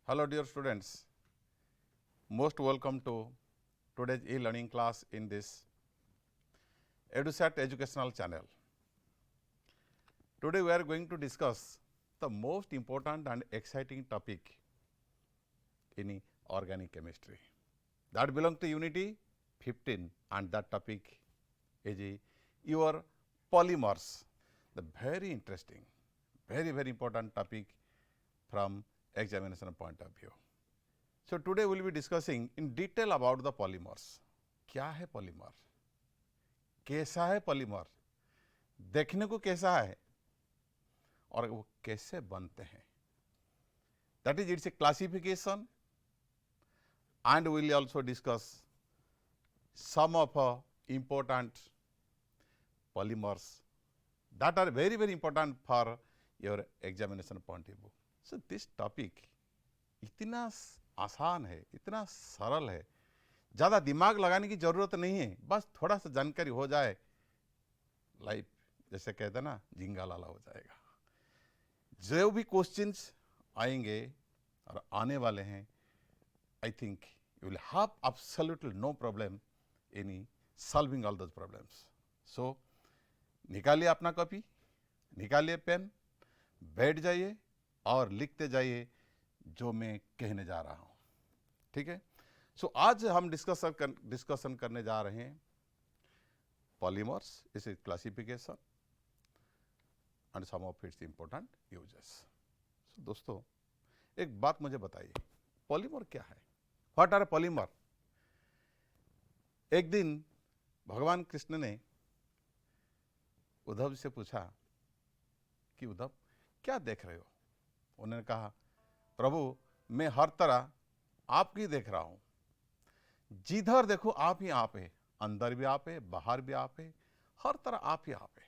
Hello dear students, most welcome to today's e-learning class in this EduSat educational channel. Today we are going to discuss the most important and exciting topic in organic chemistry. That belongs to Unity 15 and that topic is your polymers. The very interesting, very important topic from examination point of view. So today we will be discussing in detail about the polymers. क्या है polymer, कैसा है polymer, देखने को कैसा है और वो कैसे बनते हैं. That is its a classification, and we will also discuss some of important polymers that are very important for your examination point of view. So this topic इतना आसान है, इतना सरल है, ज़्यादा दिमाग लगाने की ज़रूरत नहीं है, बस थोड़ा सा जानकारी हो जाए, लाइफ जैसे कहते हैं ना, झिंगा लाला हो जाएगा. जो भी क्वेश्चंस आएंगे और आने वाले हैं, I think you will have absolutely no problem in solving all those problems. So निकालिए अपना कॉपी, निकालिए पेन, बैठ जाइए और लिखते जाइए जो मैं कहने जा रहा हूं. ठीक है. सो आज हम डिस्कशन करने जा रहे हैं पॉलीमर्स, इस classification and some of its important uses. So दोस्तों, एक बात मुझे बताइए, पॉलीमर क्या है? What are polymer? एक दिन भगवान कृष्ण ने उद्धव से पूछा कि उद्धव क्या देख रहे हो? उन्होंने कहा, प्रभु मैं हर तरह आपकी देख रहा हूं, जिधर देखो आप ही आप है, अंदर भी आप है, बाहर भी आप है, हर तरह आप ही आप है.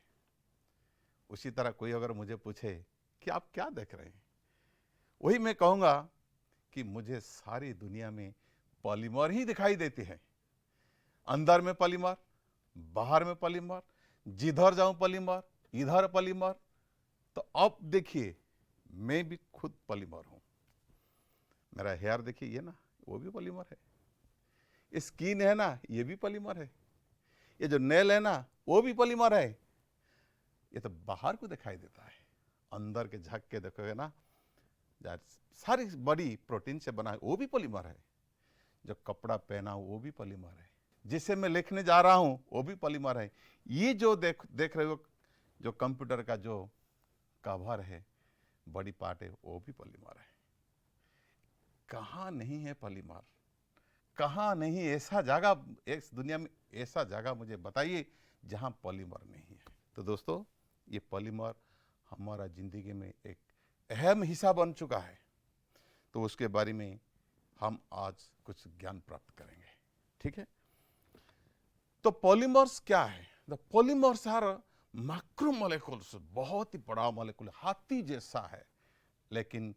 उसी तरह कोई अगर मुझे पूछे कि आप क्या देख रहे हैं, वही मैं कहूंगा कि मुझे सारी दुनिया में पॉलीमर ही दिखाई देते हैं. अंदर में पॉलीमर, बाहर में पॉलीमर, जिधर जाऊं पॉलीमर, इधर पॉलीमर. तो अब देखिए, मैं भी खुद पॉलीमर हूं. मेरा हेयर देखिए, ये ना, वो भी पॉलीमर है. स्किन है ना, ये भी पॉलीमर है. ये जो नेल है ना, वो भी पॉलीमर है. ये तो बाहर को दिखाई देता है, अंदर के झांक के देखोगे ना, सारी बॉडी प्रोटीन से बना है, वो भी पॉलीमर है. जो कपड़ा पहना हूं वो भी पॉलीमर है. जिसे मैं लिखने जा रहा हूं वो भी पॉलीमर है. ये जो देख रहे हो, जो कंप्यूटर का जो कवर है, बॉडी पार्ट है, वो भी पॉलीमर है. कहाँ नहीं है पॉलीमर? कहाँ नहीं ऐसा जगह, इस दुनिया में ऐसा जगह मुझे बताइए जहां पॉलीमर नहीं है. तो दोस्तों, ये पॉलीमर हमारा जिंदगी में एक अहम हिस्सा बन चुका है. तो उसके बारे में हम आज कुछ ज्ञान प्राप्त करेंगे. ठीक है. तो पॉलीमर्स क्या है? The polymers are macromolecules. बहुत ही बड़ा मॉलिक्यूल, हाथी जैसा है, लेकिन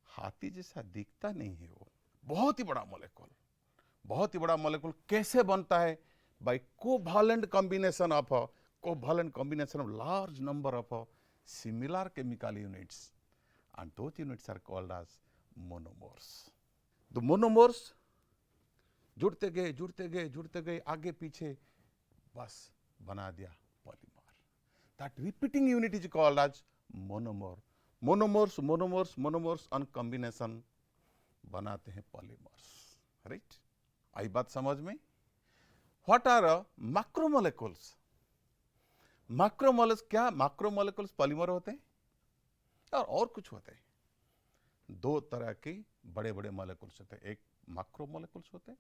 हाथी जैसा दिखता नहीं है. वो बहुत ही बड़ा मॉलिक्यूल, बहुत ही बड़ा मॉलिक्यूल कैसे बनता है? By covalent combination of large number of similar chemical units, and those units are called as monomers. The monomers जुड़ते गए आगे पीछे, बस बना दिया polymer. That repeating unit is called as monomer. Monomers और कॉम्बिनेशन बनाते हैं पॉलीमर्स. राइट? आई बात समझ में? What are macromolecules? मैक्रोमोलेक्यूल्स क्या? मैक्रोमोलेक्यूल्स पॉलीमर होते हैं और कुछ होते हैं. दो तरह के बड़े मॉलिक्यूल्स होते हैं. एक मैक्रोमोलेक्यूल्स होते हैं,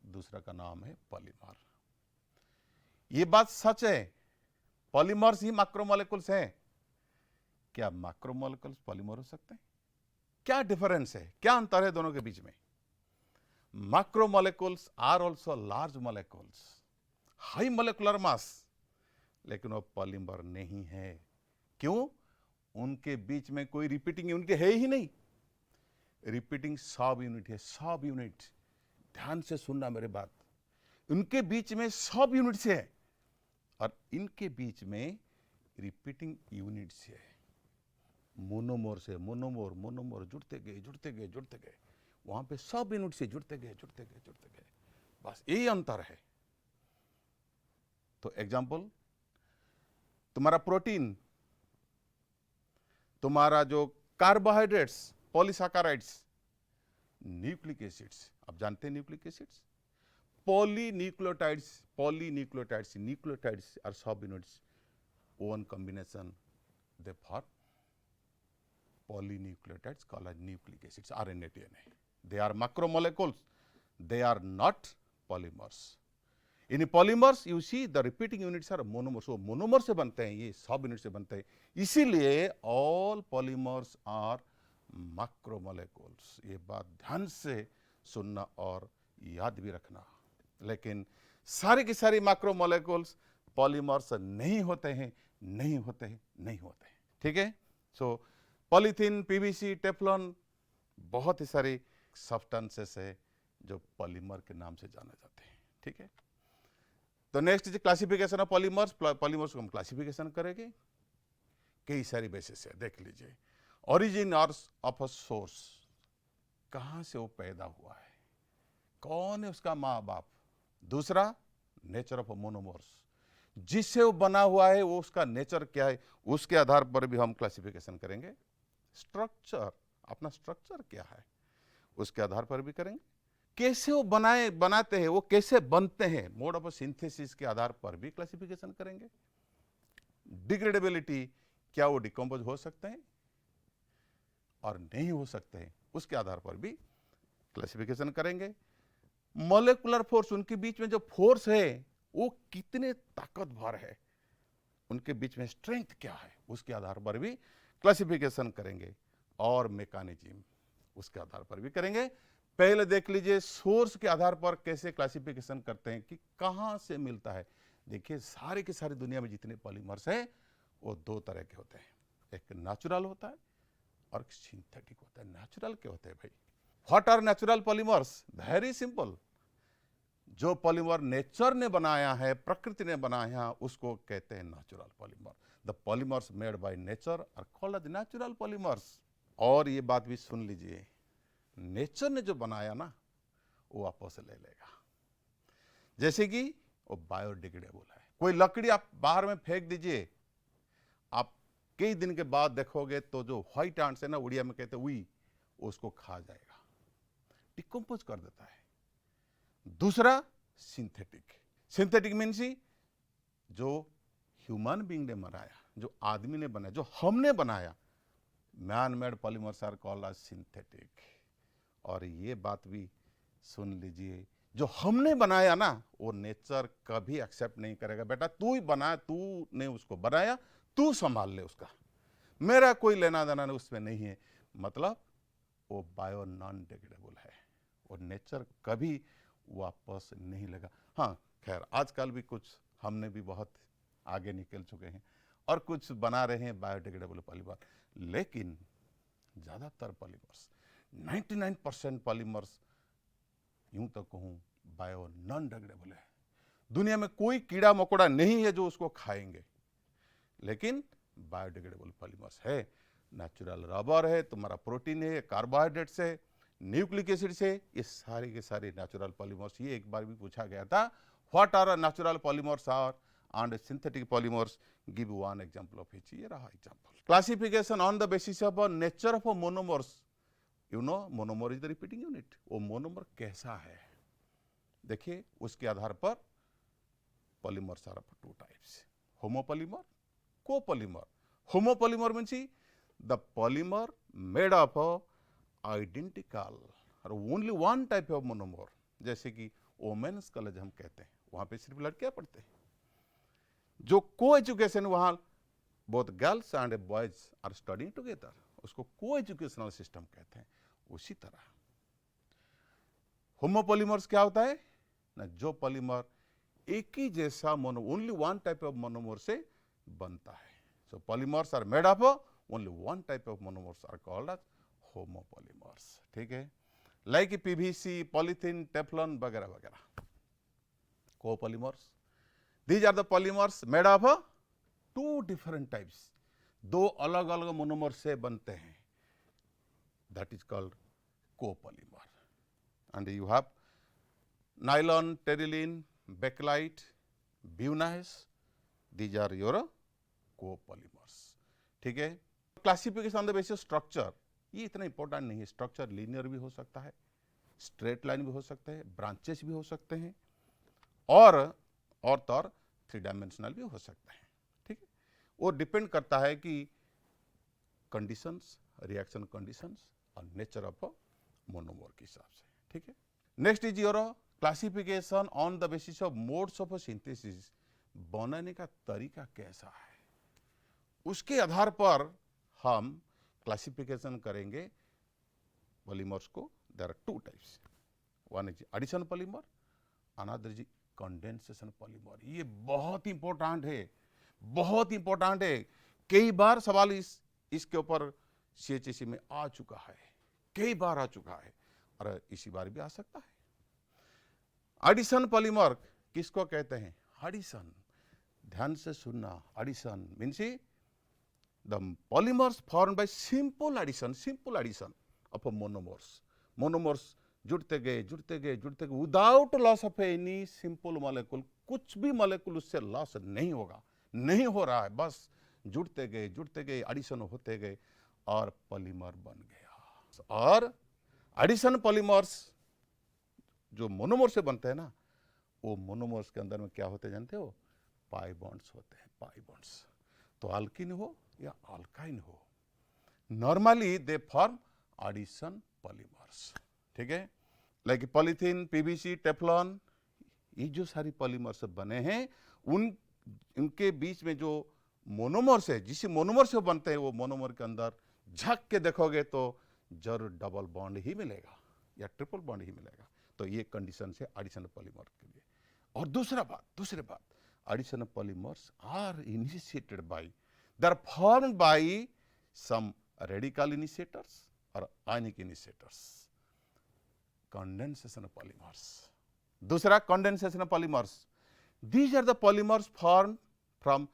दूसरा का नाम है पॉलीमर. ये बात सच है, पॉलीमर्स ही मैक्रोमोलेक्यूल्स हैं. क्या मैक्रोमोलेक्यूल्स पॉलीमर हो सकते हैं? क्या डिफरेंस है, क्या अंतर है दोनों के बीच में? Macromolecules are also large molecules, high molecular mass, लेकिन वो पॉलीमर नहीं है. क्यों? उनके बीच में कोई रिपीटिंग यूनिट है ही नहीं. रिपीटिंग सब यूनिट है, सब यूनिट. ध्यान से सुनना मेरे बात. उनके बीच में सब यूनिट्स है और इनके बीच में रिपीटिंग यूनिट्स है. मोनोमर से मोनोमर जुड़ते गए, वहां पे सब यूनिट से जुड़ते गए, बस यही अंतर है। तो एग्जाम्पल, तुम्हारा प्रोटीन, तुम्हारा जो कार्बोहाइड्रेट्स, पॉलीसैकेराइड्स, न्यूक्लिक एसिड्स, आप जानते हैं न्यूक्लिक एसिड्स, पॉलीन्यूक्लियोटाइड्स आर सब units, one combination they form polynucleotides called as nucleic acids, RNA, DNA. They are macromolecules, they are not polymers. In polymers you see the repeating units are monomers, so monomer से बनते हैं, ये सब unit से बनते हैं, इसीलिए all polymers are macromolecules। ये बात ध्यान से सुनना और याद भी रखना। लेकिन सारी की सारी मैक्रोमोलेक्यूल्स पॉलीमर्स नहीं होते। ठीक है। सो पॉलीथीन, पीवीसी, टेफ्लॉन, बहुत ही सारी सब्सटेंसेस है जो पॉलीमर के नाम से जाने जाते हैं। ठीक है। तो next is classification of polymers. Polymers को हम क्लासिफिकेशन करेंगे, कई सारी बेसिस है, देख लीजिए। ओरिजिन ऑफ अ सोर्स, कहां से वो पैदा हुआ है, कौन है उसका माँ बाप। दूसरा, नेचर ऑफ मोनोमर्स, जिससे वो बना हुआ है वो उसका नेचर क्या है, उसके आधार पर भी हम क्लासिफिकेशन करेंगे। स्ट्रक्चर, अपना स्ट्रक्चर क्या है, उसके आधार पर भी करेंगे। कैसे वो बनाते हैं, वो कैसे बनते हैं, मोड ऑफ सिंथेसिस के आधार पर भी क्लासिफिकेशन करेंगे। डिग्रेडेबिलिटी, क्या वो डिकम्पोज हो सकते हैं और नहीं हो सकते हैं, उसके आधार पर भी क्लासिफिकेशन करेंगे। मॉलिक्यूलर फोर्स, उनके बीच में जो फोर्स है वो कितने ताकतवर है, उनके बीच में स्ट्रेंथ क्या है, उसके आधार पर भी क्लासिफिकेशन करेंगे। और मैकेनिज्म, उसके आधार पर भी करेंगे। पहले देख लीजिए सोर्स के आधार पर कैसे क्लासिफिकेशन करते हैं कि कहां से मिलता है। देखिए सारे के सारी दुनिया में जितने पॉलीमर्स हैं वो दो तरह के होते हैं, एक नेचुरल होता है और एक सिंथेटिक होता है। नेचुरल क्या होते हैं भाई? What are natural polymers? Very simple, जो पॉलीमर नेचर ने बनाया है, प्रकृति ने बनाया है, उसको कहते हैं natural polymer. The polymers made by nature are called as natural polymers. और ये बात भी सुन लीजिए, नेचर ने जो बनाया ना वो वापस ले लेगा। जैसे कि वो बायोडिग्रेडेबल है। कोई लकड़ी आप बाहर में फेंक दीजिए, आप कई दिन के बाद देखोगे तो जो व्हाइट एंट्स है ना, उड़िया में कहते हैं उई, उसको खा जाएगा, डिकम्पोज कर देता है। दूसरा सिंथेटिक मीन्स जो ह्यूमन बीइंग ने बनाया, जो आदमी ने बनाया, जो हमने बनाया, man made polymers are called as synthetic. और ये बात भी सुन लीजिए, जो हमने बनाया ना वो नेचर कभी एक्सेप्ट नहीं करेगा। बेटा तू ही बनाया, तूने उसको बनाया, तू संभाल ले उसका, मेरा कोई लेना देना उसमें नहीं है। मतलब वो बायो नॉन डिग्रेडेबल है, और नेचर कभी वापस नहीं लगा। हाँ खैर, आजकल भी कुछ हमने भी बहुत आगे निकल चुके हैं और कुछ बना रहे हैं बायोडिग्रेडेबल पॉलीमर, लेकिन ज़्यादातर पॉलीमर्स 99% पॉलीमर्स यूं तो कहूँ बायो नॉन डिग्रेडेबल है। दुनिया में कोई कीड़ा मकोड़ा नहीं है जो उसको खाएंगे, लेकिन बायोडिग्रेडेबल पॉलीमर्स है। नेचुरल रबर है, तुम्हारा प्रोटीन है, कार्बोहाइड्रेट्स है, न्यूक्लिक एसिड से, ये सारे के सारे नेचुरल पॉलीमर्स। ये एक बार भी पूछा गया था, what are natural polymers are and synthetic polymers, give one example of each. ये रहा example. Classification on the basis of nature of monomers. You know monomer is the repeating unit. वो monomer कैसा है, देखिए उसके आधार पर polymers are of two types, homopolymer, copolymer. Homopolymer means the polymer made of identical और only one type of monomer. जैसे कि वोमेन्स कॉलेज हम कहते हैं, वहां पे सिर्फ लड़कियां पढ़ते हैं। जो को एजुकेशन, वहां both girls and boys are studying together, उसको को एजुकेशनल सिस्टम कहते हैं। उसी तरह होमोपॉलीमर्स क्या होता है ना, जो पॉलीमर एक ही जैसा only one type of monomer से बनता है। So polymers are made of only one type of monomers are called as homopolymers. ठीक है, लाइक पीवीसी, पॉलीथीन, टेफ्लॉन वगैरह वगैरह। Copolymers, these are the polymers made of two different types. दो अलग अलग मोनोमर से बनते हैं, that is called copolymer. And you have nylon, terylene, bakelite, Buna S, these are your copolymers. ठीक है. Classification on the basis structure, ये इतना इंपॉर्टेंट नहीं है. स्ट्रक्चर लीनियर भी हो सकता है, स्ट्रेट लाइन भी हो सकते हैं, ब्रांचेस भी हो सकते हैं, और तो और 3 डायमेंशनल भी हो सकते हैं. ठीक है. वो डिपेंड करता है कि कंडीशंस, रिएक्शन कंडीशंस और नेचर ऑफ मोनोमर के हिसाब से. ठीक है. Next is your classification on the basis of modes of synthesis. बनाने का तरीका कैसा है, उसके आधार पर हम क्लासिफिकेशन करेंगे पॉलीमर्स को. There are 2 types. One is addition polymer, another is condensation polymer. ये बहुत इंपॉर्टेंट है, बहुत इंपॉर्टेंट है. कई बार सवाल इसके ऊपर CHSE में आ चुका है, कई बार आ चुका है, और इसी बार भी आ सकता है. एडिशन पॉलीमर किसको कहते हैं? एडिशन. ध्यान से सुनना. Addition means the polymers formed by simple addition of monomers. Monomers जुड़ते गए without loss of any simple molecule. कुछ भी मॉलिक्यूल उससे लॉस नहीं होगा, नहीं हो रहा है, बस जुड़ते गए एडिशन होते गए और पॉलीमर बन गया. और एडिशन पॉलीमर्स जो मोनोमर से बनते हैं ना, वो मोनोमर्स के अंदर में क्या होते हैं जानते हो? पाई बॉन्ड्स होते हैं, पाई बॉन्ड्स. तो अल्किन हो या अल्काइन हो, normally they form addition polymers. ठीक है. लाइक पॉलीथीन, PVC, टेफ्लॉन, ये जो सारी पॉलीमर्स बने हैं, उनके बीच में जो मोनोमर्स है, जिस मोनोमर से बनते हैं, वो मोनोमर के अंदर झक के देखोगे तो जरूर डबल बॉन्ड ही मिलेगा या ट्रिपल बॉन्ड ही मिलेगा. तो ये कंडीशन है एडिशन पॉलीमर के लिए. और दूसरी बात, addition polymers are initiated by, they are formed by some radical initiators और आयनिक इनिशिएटर्स. Condensation polymers. दूसरा condensation polymers. These are the polymers formed from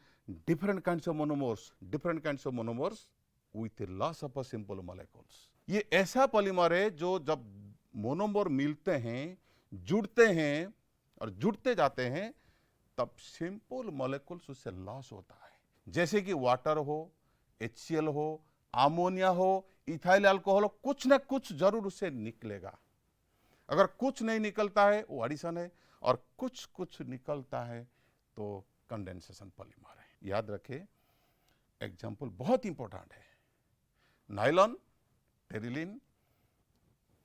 different kinds of monomers with a loss of a simple molecules. ये ऐसा polymer है जो जब monomer मिलते हैं, जुड़ते हैं और जुड़ते जाते हैं, तब सिंपल मॉलिक्यूल्स उससे लॉस होता है. जैसे कि वाटर हो, HCl हो, अमोनिया हो, इथाइल अल्कोहल हो, कुछ ना कुछ जरूर उससे निकलेगा. अगर कुछ नहीं निकलता है वो एडिशन है, और कुछ निकलता है तो कंडेंसेशन पॉलीमर है. याद रखें, एग्जाम्पल बहुत इंपॉर्टेंट है. Nylon, terylene,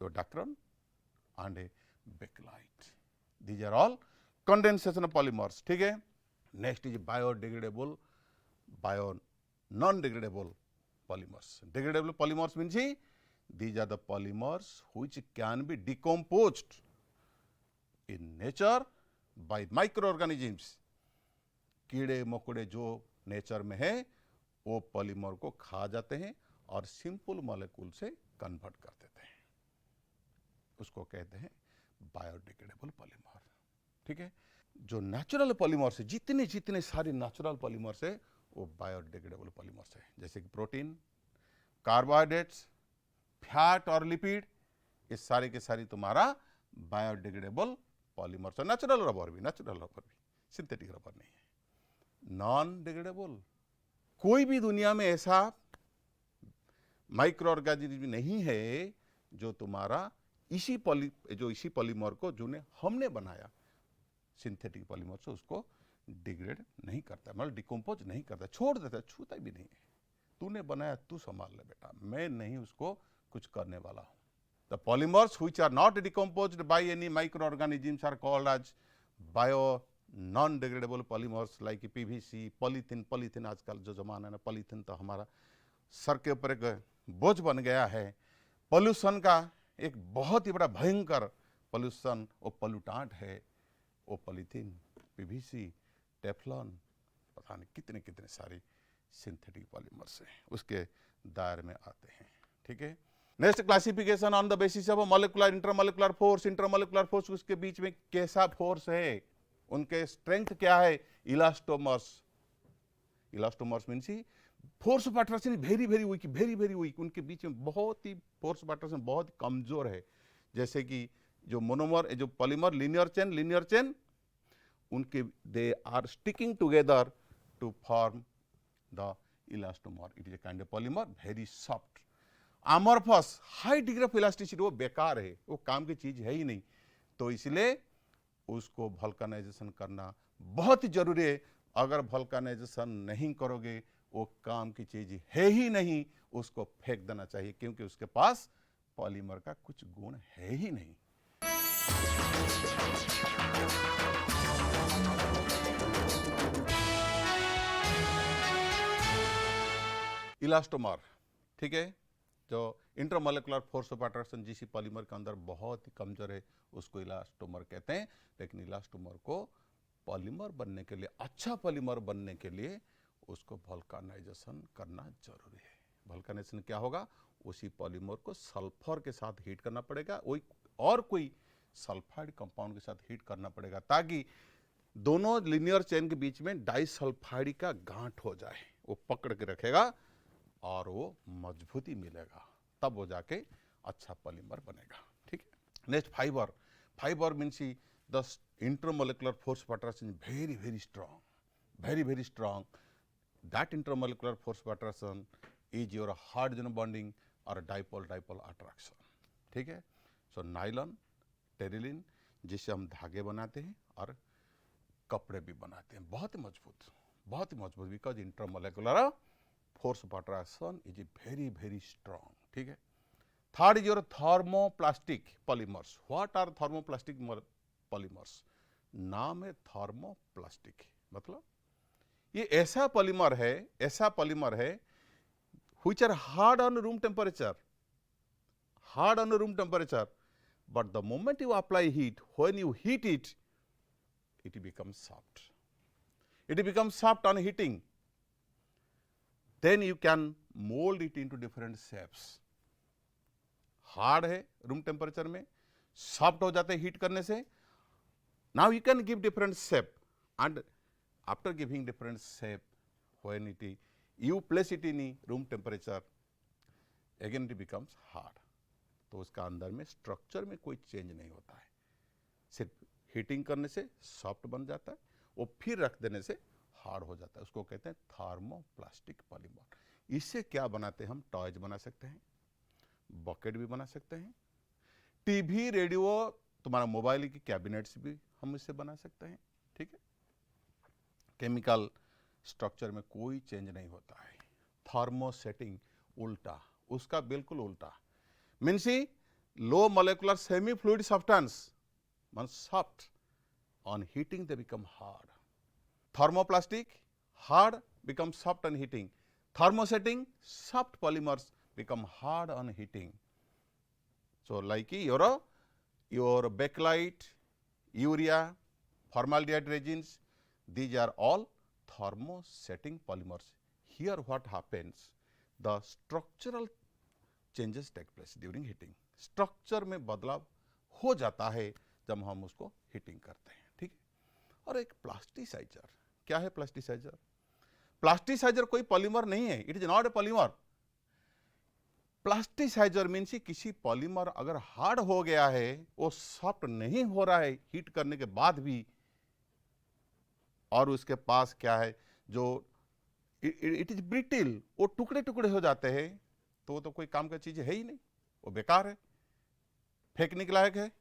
Dacron and bakelite. These are all condensation polymers. ठीक है. Next is biodegradable, non degradable polymers. Degradable polymers means these are the polymers which can be decomposed in nature by microorganisms. कीड़े मकोड़े जो nature में है वो polymer को खा जाते हैं और सिंपल मॉलिक्यूल से कन्वर्ट कर देते हैं. उसको कहते हैं बायोडिग्रेडेबल पॉलीमर. ठीक है. जो नेचुरल पॉलीमर्स है, जितने सारे नेचुरल पॉलीमर्स है, वो बायोडिग्रेडेबल पॉलीमर्स है. जैसे कि प्रोटीन, कार्बोहाइड्रेट्स, फैट और लिपिड, ये सारे के सारे तुम्हारा बायोडिग्रेडेबल पॉलीमर्स है. नेचुरल रबर भी, सिंथेटिक रबर नहीं है. नॉन डिग्रेडेबल, कोई भी दुनिया में ऐसा माइक्रो ऑर्गेनिज्म नहीं है जो तुम्हारा इसी पॉलीमर को जो हमने बनाया सिंथेटिक पॉलीमर से, उसको डिग्रेड नहीं करता, मतलब डिकम्पोज नहीं करता, छोड़ देता, छूता भी नहीं है. तूने बनाया, तू संभाल ले बेटा, मैं नहीं उसको कुछ करने वाला हूं. The polymers which are not decomposed by any microorganisms are called as bio non degradable polymers. Like PVC, polythene आजकल जो जमाना है ना, पॉलीथीन तो हमारा सर के ऊपर एक बोझ बन गया है. पॉल्यूशन का एक बहुत ही बड़ा भयंकर पॉल्यूशन, वो पॉल्यूटेंट है, वो पॉलीथीन, PVC, टेफ्लॉन, पता नहीं कितने सारे सिंथेटिक पॉलीमर्स हैं, उसके दायरे में आते हैं. ठीक है. Next classification on the basis of molecular intermolecular force. Intermolecular force, उसके बीच में कैसा फोर्स है, उनके स्ट्रेंथ क्या है. Elastomers means force of attraction very very weak, very very weak, उनके बीच में बहुत ही फोर्स ऑफ अट्रैक्शन बहुत कमजोर है। जैसे कि जो मोनोमर, जो पॉलीमर लिनियर चेन उनके they are sticking together to form the elastomer. It is a kind of polymer very soft. Amorphous high degree of elasticity, वो बेकार है, वो काम की चीज है ही नहीं। तो इसलिए उसको वल्कनाइजेशन करना बहुत ही जरूरी है। अगर वल्कनाइजेशन नहीं करोगे वो काम की चीज है ही नहीं, उसको फेंक देना चाहिए, क्योंकि उसके पास पॉलीमर का कुछ गुण है ही नहीं। इलास्टोमर, ठीक है, जो इंटरमोलिकुलर फोर्स ऑफ अट्रैक्शन जिसी पॉलीमर के अंदर बहुत ही कमजोर है उसको इलास्टोमर कहते हैं। लेकिन इलास्टोमर को पॉलीमर बनने के लिए, अच्छा पॉलीमर बनने के लिए उसको वल्कनाइजेशन करना जरूरी है। वल्कनाइजेशन क्या होगा, उसी पॉलीमर को सल्फर के साथ हीट करना पड़ेगा, और कोई सल्फाइड कंपाउंड के साथ हीट करना पड़ेगा, ताकि दोनों लिनियर चेन के बीच में डाइसल्फाइड का गांठ हो जाए, वो पकड़ के रखेगा और वो मजबूती मिलेगा, तब वो जाके अच्छा पॉलीमर बनेगा। ठीक है। Next fibre. Fibre means the intermolecular force of attraction very very strong, very very strong. That intermolecular force of attraction is your hydrogen bonding or dipole attraction. ठीक है। सो नाइलॉन, टेरिलिन, जिससे हम धागे बनाते हैं और कपड़े भी बनाते हैं, बहुत ही मजबूत, बहुत ही मजबूत, because intermolecular force of attraction is very very strong. ठीक है। Third is your thermoplastic polymers. What are thermoplastic polymers? नाम है थर्मोप्लास्टिक, मतलब ये ऐसा पॉलीमर है which are hard on room temperature, but the moment you apply heat, when you heat it, it becomes soft. It becomes soft on heating. Then you can mold it into different shapes. Hard है room temperature में, soft हो जाते हैं heat करने से. Now you can give different shape, and after giving different shape, when you place it in room temperature, again it becomes hard. तो उसका अंदर में स्ट्रक्चर में कोई चेंज नहीं होता है, सिर्फ हीटिंग करने से सॉफ्ट बन जाता है, वो फिर रख देने से हार्ड हो जाता है. उसको कहते हैं थर्मोप्लास्टिक पॉलीमर. इससे क्या बनाते हैं हम? टॉयज बना सकते हैं, बकेट भी बना सकते हैं, टीवी, रेडियो, तुम्हारा मोबाइल की कैबिनेट्स भी हम इससे बना सकते हैं. ठीक है. केमिकल स्ट्रक्चर में कोई चेंज नहीं होता है. थर्मोसेटिंग उल्टा, उसका बिल्कुल उल्टा. Means low molecular semi fluid substance means soft, on heating they become hard. Thermoplastic, hard becomes soft on heating. Thermosetting, soft polymers become hard on heating. So like your bakelite, urea, formaldehyde resins, these are all thermosetting polymers. Here what happens? The structural changes take place during heating. Structure में बदलाव हो जाता है जब हम उसको heating करते हैं. ठीक है. और एक प्लास्टिसाइजर. क्या है प्लास्टिसाइजर? प्लास्टिसाइजर कोई पॉलीमर नहीं है. It is not a polymer. Plasticizer means किसी पॉलीमर अगर हार्ड हो गया है, वो सॉफ्ट नहीं हो रहा है हीट करने के बाद भी, और उसके पास क्या है, जो इट इज ब्रिटिल, वो टुकड़े टुकड़े हो जाते हैं, तो वो तो कोई काम का चीज है ही नहीं, वो बेकार है, फेंकने के लायक है.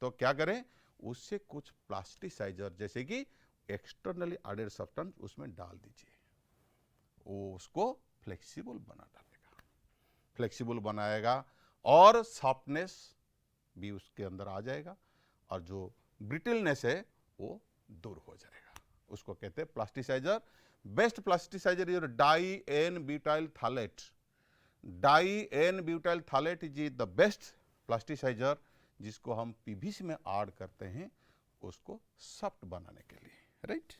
तो क्या करें? उससे कुछ प्लास्टिसाइजर जैसे कि एक्सटर्नली एडेड सब्सटेंस उसमें डाल दीजिए, वो उसको फ्लेक्सिबल बना डालेगा, फ्लेक्सिबल बनाएगा और सॉफ्टनेस भी उसके अंदर आ जाएगा, और जो ब्रिटलनेस है वो दूर हो जाएगा. उसको कहते हैं plasticizer. Best plasticizer is di n butyl phthalate. Di n butyl phthalate is the best plasticizer, जिसको हम पीवीसी में ऐड करते हैं उसको सॉफ्ट बनाने के लिए. Right.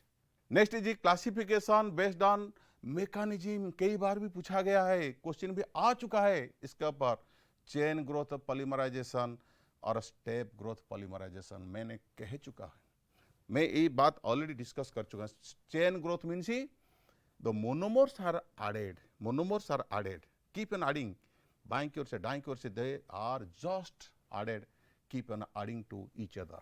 Next is classification based on mechanism. कई बार भी पूछा गया है, क्वेश्चन भी आ चुका है इसके ऊपर. चेन ग्रोथ पॉलीमराइजेशन और स्टेप ग्रोथ पॉलीमराइजेशन मैंने कह चुका है, मैं ये बात ऑलरेडी डिस्कस कर चुका हूं. Chain growth means The monomers are added. Monomers are added. Keep on adding. बाएं की ओर से दाएं की ओर से they are just added. Keep on adding to each other.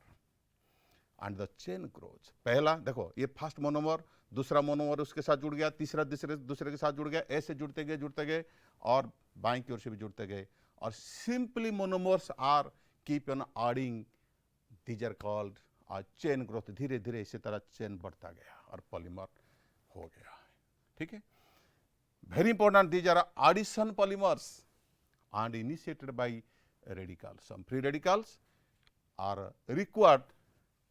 And the chain grows. पहला देखो ये फर्स्ट मोनोमर, दूसरा मोनोमर उसके साथ जुड़ गया, तीसरा दूसरे के साथ जुड़ गया, ऐसे जुड़ते गए और बाएं की ओर से भी जुड़ते गए और simply monomers are keep on adding. These are called chain growth. धीरे धीरे इसी तरह चेन बढ़ता गया और पॉलीमर हो गया. ठीक है, very important. These are addition polymers and initiated by radicals. Some free radicals are required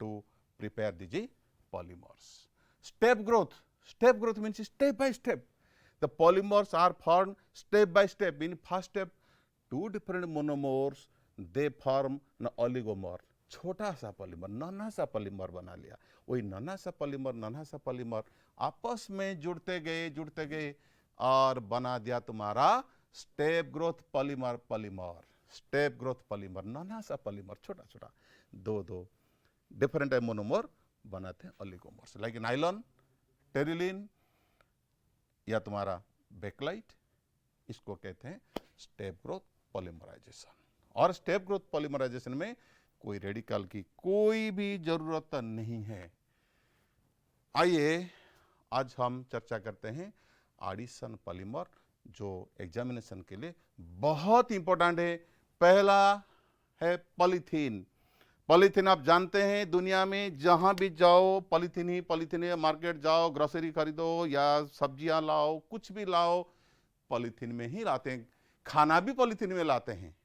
to prepare the polymers. Step growth means step by step. The polymers are formed step by step. In first step, two different monomers they form an oligomer. छोटा सा polymer, नन्हा सा polymer बना लिया. वही नन्हा सा polymer आपस में जुड़ते गए और बना दिया तुम्हारा step growth polymer. Step growth polymer, नन्हा सा पॉलीमर, छोटा दो डिफरेंट मोनोमर बनाते हैं ओलिगोमर्स. लाइक नाइलॉन, टेरिलिन या तुम्हारा बेकलाइट, इसको कहते हैं स्टेप ग्रोथ पॉलीमराइजेशन. और स्टेप ग्रोथ पॉलीमराइजेशन में कोई रेडिकल की कोई भी जरूरत नहीं है. आइए आज हम चर्चा करते हैं एडिशन पॉलीमर, जो एग्जामिनेशन के लिए बहुत इंपॉर्टेंट है. पहला है पॉलीथीन. पॉलीथीन आप जानते हैं दुनिया में जहां भी जाओ पॉलीथीन ही. मार्केट जाओ, ग्रोसरी खरीदो या सब्जियां लाओ, कुछ भी लाओ पॉलीथीन में ही लाते हैं. खाना भी पॉलीथीन में लाते हैं.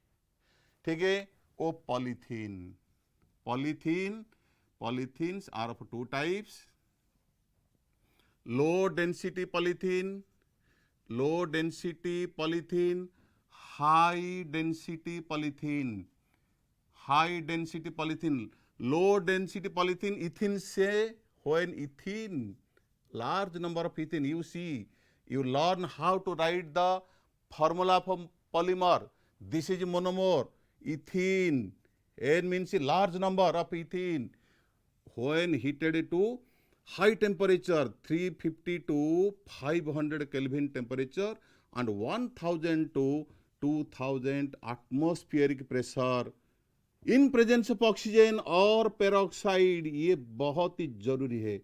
ठीक है, वो polythenes are of two types. Low density polythene, high density polythene. Low density polythene ethene से, when ethene, large number of ethene you see, you learn how to write the formula for polymer. This is monomer, ethene. N means a large number of ethene. When heated to high temperature, 350 to 500 Kelvin temperature and 1000 to 2000 atmospheric pressure, in presence of oxygen और peroxide, ये बहुत ही जरूरी है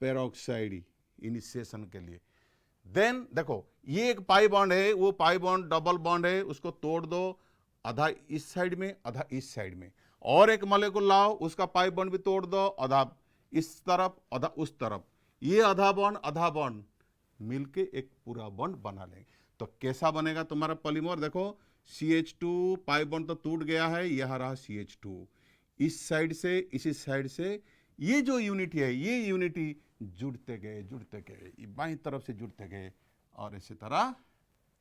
peroxide initiation के लिए. Then देखो ये एक पाई बॉन्ड है, वो पाई बॉन्ड डबल बॉन्ड है, उसको तोड़ दो, आधा इस साइड में आधा इस साइड में. और एक मॉलिक्यूल लाओ, उसका पाई बॉन्ड भी तोड़ दो, आधा इस तरफ आधा उस तरफ. ये आधा बॉन्ड मिलके एक पूरा बॉन्ड बना लेंगे. तो कैसा बनेगा तुम्हारा पॉलीमर? देखो CH2 पाई बॉन्ड तो टूट गया है, यह रहा CH2. इस साइड से इसी साइड से ये जो यूनिटी है, ये यूनिटी जुड़ते गए बाईं तरफ से जुड़ते गए और इसी तरह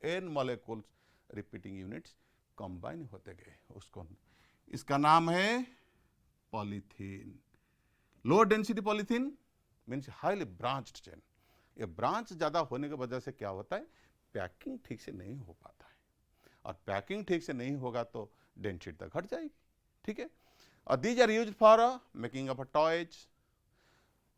n molecules repeating units combine होते गए. उसको इसका नाम है polythene. Low density polythene means highly branched chain. ये ब्रांच ज्यादा होने की वजह से क्या होता है, पैकिंग ठीक से नहीं हो पाता है, और पैकिंग ठीक से नहीं होगा तो डेंसिटी तक घट जाएगी. ठीक है, और these are used for making of toys,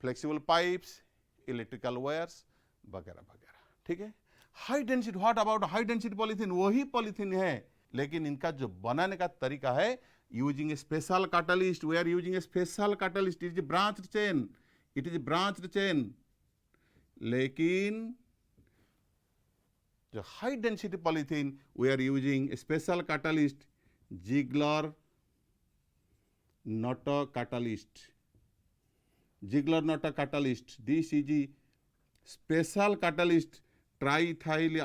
flexible pipes, electrical wires वगैरह वगैरह. ठीक है, high density, what about high density polythene? वही पॉलीथीन है, लेकिन इनका जो बनाने का तरीका है, using special catalyst. We are using special catalyst. It is branched chain. लेकिन जो high density polythene, we are using special catalyst, Ziegler Natta catalyst. This is special catalyst, triethyl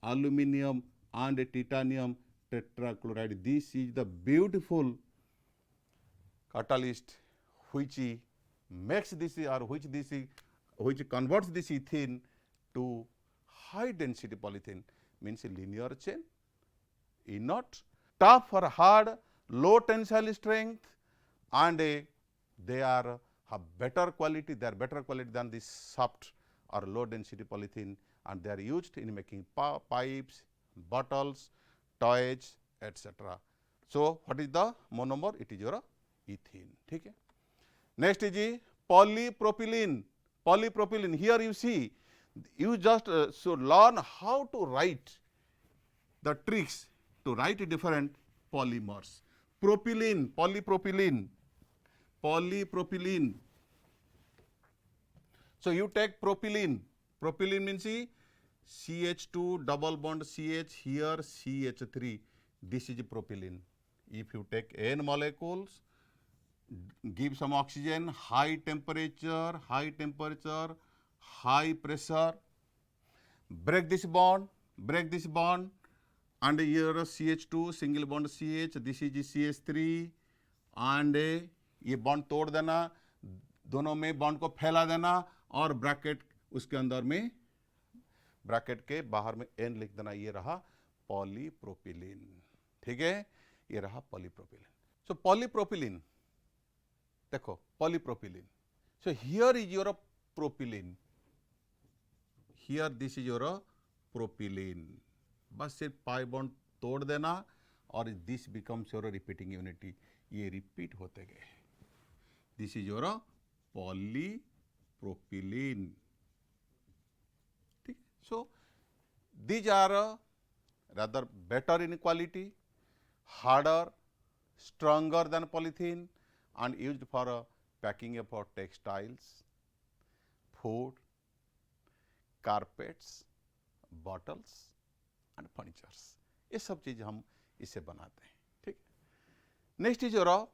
aluminum and titanium tetrachloride. This is the beautiful catalyst which makes this, or which converts this ethene to high density polythene, means a linear chain, inert, tough or hard, low tensile strength, and they are have better quality. They are better quality than this soft or low density polythene, and they are used in making pipes, bottles, toys, etc. So what is the monomer? It is your ethene. ठीक है. Next is polypropylene. polypropylene. Here you see, you just should learn how to write the tricks to write different polymers. Propylene, polypropylene, polypropylene. So you take propylene. Propylene means CH2 double bond CH, here CH3. This is propylene. If you take N molecules, give some oxygen, high temperature, high pressure, break this bond, and here CH2 single bond CH, this is CH3, and ये bond तोड़ देना, दोनों में bond को फैला देना और bracket उसके अंदर में, ब्रैकेट के बाहर में N लिख देना. ये रहा पॉलीप्रोपिलीन. ठीक है, ये रहा पॉलीप्रोपिलीन. सो पॉलीप्रोपिलीन, देखो polypropylene. So here is your propylene, here this is your propylene. बस सिर्फ पाई बॉन्ड तोड़ देना और this becomes your repeating unity. ये रिपीट होते गए. This is your polypropylene. ठीक. सो these are rather better in quality, harder, stronger than polythene, and used for packing of textiles, food, carpets, bottles and furnitures. ये सब चीज हम इसे बनाते हैं. ठीक. Next is your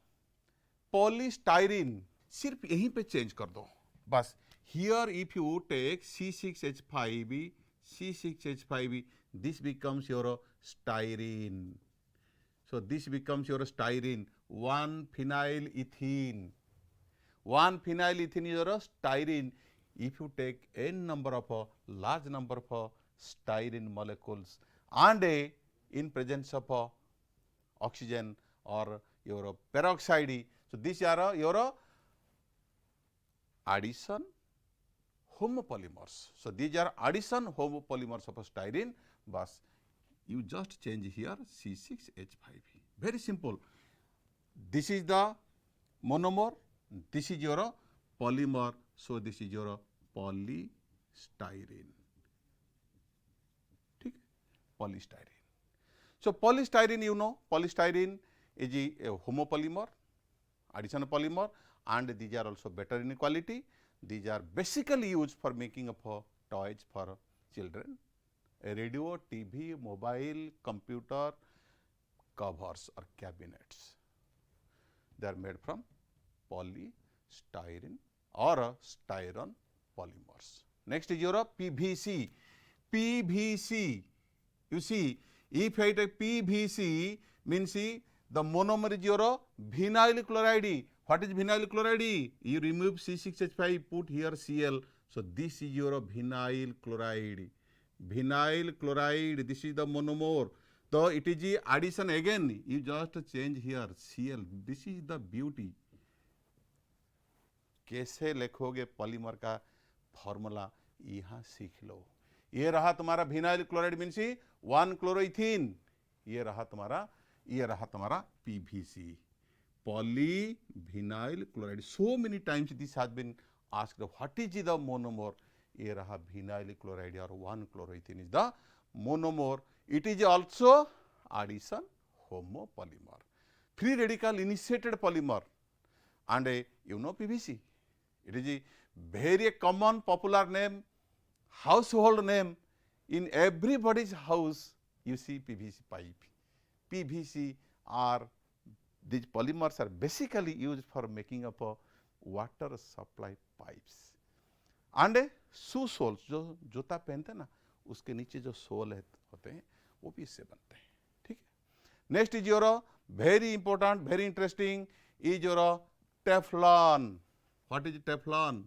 polystyrene. सिर्फ यहीं पे चेंज कर दो बस. Here if you take C6H5, C6H5, this becomes your styrene. So this becomes your styrene. 1-phenyl-ethene. 1-phenyl-ethene is your styrene. If you take n number of large number of styrene molecules and in presence of oxygen or your peroxide, so these are your addition homopolymers. So these are addition homopolymers of styrene, but you just change here C6H5. Very simple. This is the monomer, this is your polymer, so this is your polystyrene. ठीक, polystyrene. So polystyrene, you know, polystyrene is a homopolymer, addition polymer, and these are also better in quality. These are basically used for making of toys for children, a radio, TV, mobile, computer, covers or cabinets. They are made from polystyrene or styrene polymers. Next is your PVC. PVC, you see, if I take PVC, means the monomer is your vinyl chloride. What is vinyl chloride? You remove C6H5, put here Cl. So this is your vinyl chloride. Vinyl chloride, this is the monomer. So it is the addition again. You just change here Cl. This is the beauty. कैसे लिखोगे polymer का formula यहाँ सीख लो. ये रहा तुम्हारा vinyl chloride means 1-chloroethene. ये रहा तुम्हारा PVC. Polyvinyl chloride. So many times this has been asked, what is the monomer? ये रहा vinyl chloride or 1-chloroethene is the monomer. It is also addition homopolymer. Free radical initiated polymer. And you know PVC. It is a very common popular name, household name. In everybody's house you see PVC pipe. PVC are, these polymers are basically used for making up water supply pipes. And shoe soles, जो जूता पहनते हैं ना, उसके नीचे जो soul होते हैं वो भी इससे बनते हैं. ठीक है. Next is your very important, very interesting is your Teflon. What is Teflon?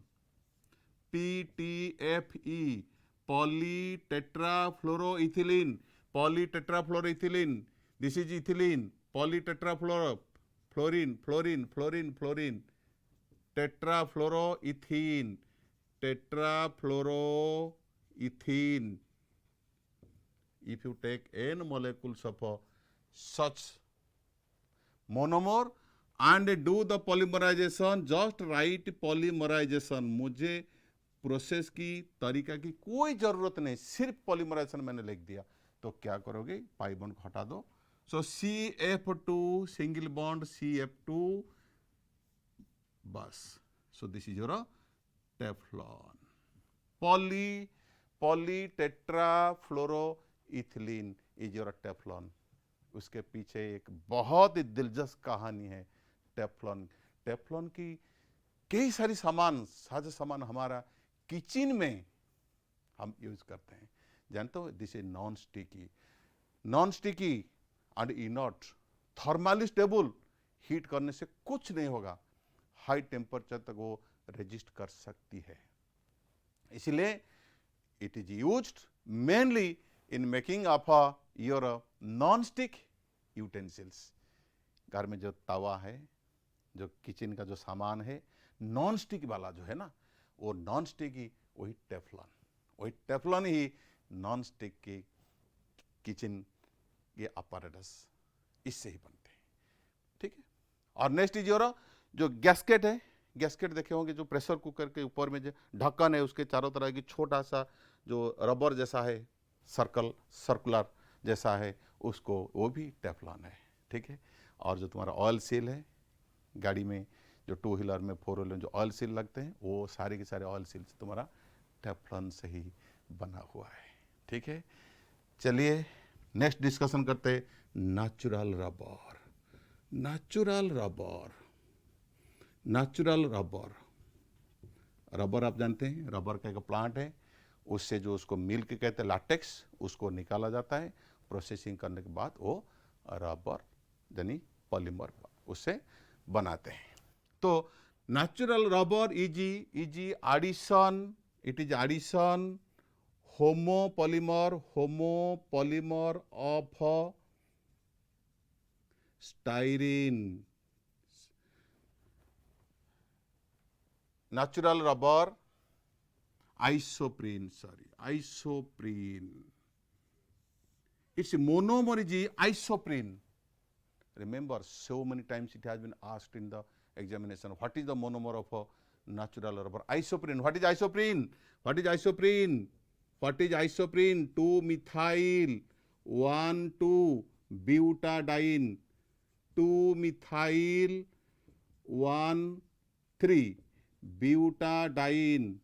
PTFE, polytetrafluoroethylene. Polytetrafluoroethylene. This is ethylene. Polytetrafluorine, fluorine. Tetrafluoroethene. Tetrafluoroethene. If you take n molecules of such monomer and do the polymerization, just write polymerization. मुझे process की, तरीका की कोई जरूरत नहीं, सिर्फ polymerisation मैंने लिख दिया। तो क्या करोगे, पाई बॉन्ड को हटा दो। सो CF2 सिंगल बॉन्ड CF2, बस। So this is your Teflon. Poly tetra fluoro ethylene is your Teflon. उसके पीछे एक बहुत ही दिलचस्प कहानी है टेफ्लॉन। टेफ्लॉन की कई सारी साज सामान हमारा किचन में हम यूज करते हैं। जानते हो, this is non sticky and inert, thermally stable, heat करने से कुछ नहीं होगा, हाई टेम्परेचर तक वो रेजिस्ट कर सकती है। इसलिए it is used mainly in making of your non stick utensils. घर में जो तवा है, जो किचन का जो सामान है नॉन स्टिक वाला जो है ना, वो नॉन स्टिक ही वही टेफ्लॉन ही नॉन स्टिक की किचन के अपैरेटस इससे ही बनते हैं। ठीक है। और नेक्स्ट इज योर जो गैस्केट है, गैस्केट देखे होंगे, जो प्रेशर कुकर के ऊपर में जो ढक्कन है उसके चारों तरह की छोटा सा जो रबर जैसा है, सर्कुलर जैसा है, उसको वो भी टेफ्लॉन है। ठीक है। और जो तुम्हारा ऑयल सील है, गाड़ी में जो 2 व्हीलर में 4 व्हीलर में जो ऑयल सील लगते हैं, वो सारे के सारे ऑयल सील तुम्हारा टेफ्लॉन से ही बना हुआ है। ठीक है। चलिए नेक्स्ट डिस्कशन करते हैं नेचुरल रबर। नेचुरल रबर आप जानते हैं, रबर का एक प्लांट है, उससे जो उसको मिल्क कहते हैं, लैटेक्स, उसको निकाला जाता है। प्रोसेसिंग करने के बाद वो रबर यानी पॉलीमर उससे बनाते हैं। तो natural rubber is addition homopolymer of styrene. Natural rubber isoprene. Its monomer is isoprene. Remember, so many times it has been asked in the examination, what is the monomer of a natural rubber? Isoprene. What is isoprene? 2-methyl 1,2-butadiene, 2-methyl 1,3-butadiene.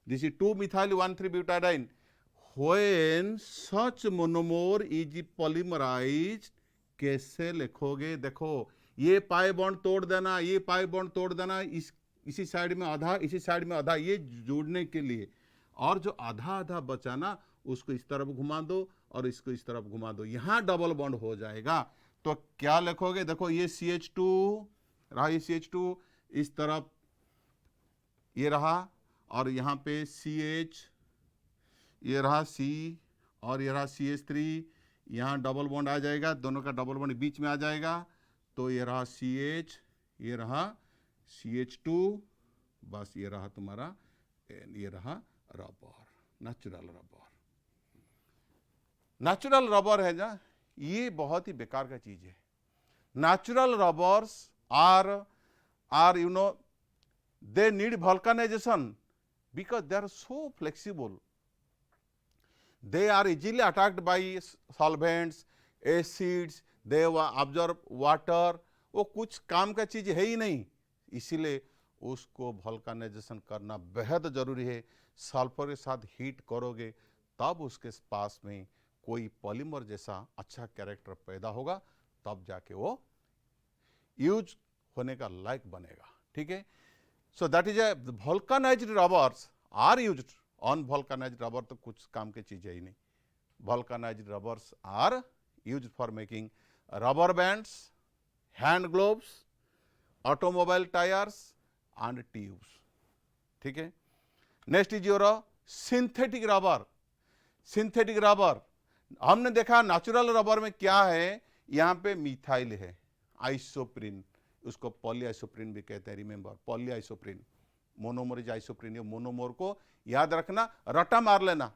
This is 2-methyl 1,3-butadiene. When such monomer is polymerized, कैसे लिखोगे? देखो, ये pi bond तोड़ देना, ये pi bond तोड़ देना, इसी साइड में आधा, इसी साइड में आधा, ये जोड़ने के लिए। और जो आधा आधा बचाना, उसको इस तरफ घुमा दो और इसको इस तरफ घुमा दो, यहां डबल बॉन्ड हो जाएगा। तो क्या लिखोगे? देखो, ये CH2 रहा, ये CH2 इस तरफ ये रहा, और यहां पे CH, ये रहा C, और ये रहा CH3, यहाँ डबल बॉन्ड आ जाएगा, दोनों का डबल बॉन्ड बीच में आ जाएगा। तो ये रहा CH, ये रहा CH2, बस ये रहा तुम्हारा, ये रहा रबर, नेचुरल रबर है ना, ये बहुत ही बेकार का चीज है। Natural rubbers are you know, they need vulcanization because they are so flexible. They are easily attacked by solvents, acids, they absorb water. वो कुछ काम का चीज है ही नहीं, इसीलिए उसको वल्कनाइजेशन करना बेहद जरूरी है। सल्फर के साथ हीट करोगे तब उसके पास में कोई पॉलीमर जैसा अच्छा कैरेक्टर पैदा होगा, तब जाके वो यूज होने का लायक बनेगा। ठीक है। So that is a vulcanized rubbers are used on vulcanized rubber, तो कुछ काम की चीज है ही नहीं। Vulcanized rubbers are used for making rubber bands, hand gloves, automobile tires and tubes. ठीक है। Next is your synthetic rubber. हमने देखा नेचुरल रबर में क्या है, यहाँ पे मिथाइल है, आइसोप्रीन, उसको पॉलीआइसोप्रीन भी कहते हैं। Remember, polyisoprene, monomer is isoprene. ये मोनोमर को याद रखना, रटा मार लेना।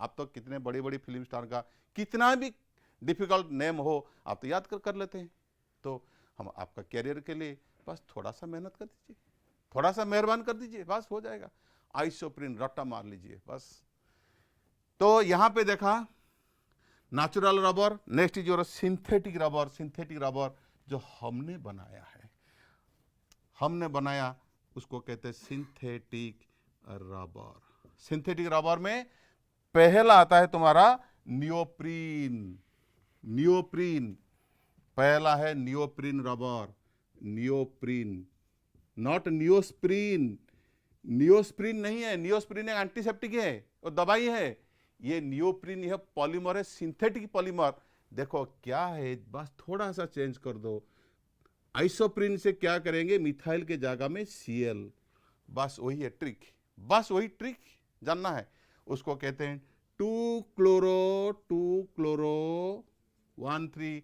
आप तो कितने बड़ी बड़ी फिल्म स्टार का कितना भी डिफिकल्ट नेम हो, आप तो याद कर लेते हैं। तो हम आपका कैरियर के लिए बस थोड़ा सा मेहनत कर दीजिए, थोड़ा सा मेहरबान कर दीजिए, बस हो जाएगा। आइसोप्रीन रट्टा मार लीजिए बस। तो यहां पे देखा natural rubber, next is your synthetic rubber. Synthetic rubber जो हमने बनाया है, हमने बनाया, उसको कहते हैं सिंथेटिक रबर। सिंथेटिक रबर में पहला आता है तुम्हारा नियोप्रीन। नियोप्रीन पहला है, neoprene rubber. Neoprene, not Neosporin. Neosporin नहीं है, नियोस्प्रीन एक एंटीसेप्टिक है, वो दवाई है। ये नियोप्रीन, यह पॉलीमर है, सिंथेटिक पॉलीमर। देखो क्या है, बस थोड़ा सा चेंज कर दो। आइसोप्रीन से क्या करेंगे, मिथाइल के जगह में Cl, बस वही है ट्रिक, बस वही ट्रिक जानना है। उसको कहते हैं 2 क्लोरो 1,3